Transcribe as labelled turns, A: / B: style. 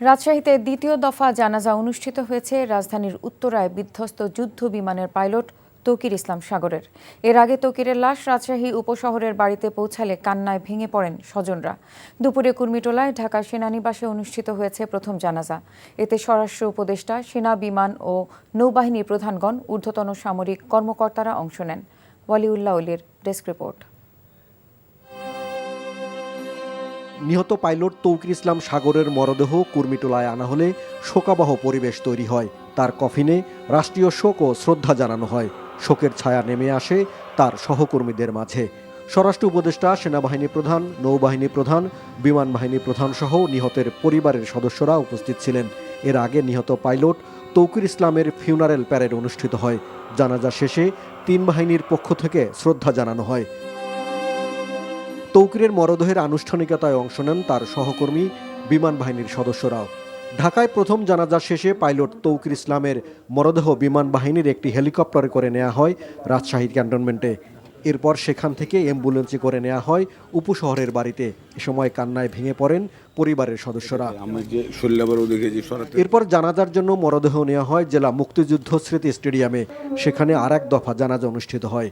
A: রাজশাহীতে দ্বিতীয় দফা জানাজা অনুষ্ঠিত হয়েছে রাজধানীর উত্তরায় বিধ্বস্ত যুদ্ধ বিমানের পাইলট তৌকির ইসলাম সাগরের। এর আগে তৌকিরের লাশ রাজশাহী উপশহরের বাড়িতে পৌঁছালে কান্নায় ভেঙে পড়েন স্বজনরা। দুপুরে কুর্মিটোলায় ঢাকা সেনানিবাসে অনুষ্ঠিত হয়েছে প্রথম জানাজা। এতে স্বরাষ্ট্র উপদেষ্টা, সেনা, বিমান ও নৌবাহিনীর প্রধানগণ, ঊর্ধ্বতন সামরিক কর্মকর্তারা অংশ নেন। ওয়ালিউল্লাহ অলির ডেস্ক রিপোর্ট।
B: নিহত পাইলট তৌকির ইসলাম সাগরের মরদেহ কুর্মিটোলায় আনা হলে শোকাবহ পরিবেশ তৈরি হয়। তার কফিনে রাষ্ট্রীয় শোক ও শ্রদ্ধা জানানো হয়। শোকের ছায়া নেমে আসে তার সহকর্মীদের মাঝে। স্বরাষ্ট্র উপদেষ্টা, সেনাবাহিনী প্রধান, নৌবাহিনী প্রধান, বিমান বাহিনী প্রধান সহ নিহতের পরিবারের সদস্যরা উপস্থিত ছিলেন। এর আগে নিহত পাইলট তৌকির ইসলামের ফিউনারেল প্যারেড অনুষ্ঠিত হয়। জানাজা শেষে তিন বাহিনীর পক্ষ থেকে শ্রদ্ধা জানানো হয়। তৌকিরের মরদেহের আনুষ্ঠানিকতায় অংশ নেন তার সহকর্মী, বিমান বাহিনীর সদস্যরাও। ঢাকায় প্রথম জানাজা শেষে পাইলট তৌকির ইসলামের মরদেহ বিমান বাহিনীর একটি হেলিকপ্টারে করে নেওয়া হয় রাজশাহী ক্যান্টনমেন্টে। এরপর সেখান থেকে অ্যাম্বুলেন্সে করে নেওয়া হয় উপশহরের বাড়িতে। এ সময় কান্নায় ভেঙে পড়েন পরিবারের সদস্যরা। এরপর জানাজার জন্য মরদেহ নেওয়া হয় জেলা মুক্তিযুদ্ধ স্মৃতি স্টেডিয়ামে। সেখানে আর এক দফা জানাজা অনুষ্ঠিত হয়।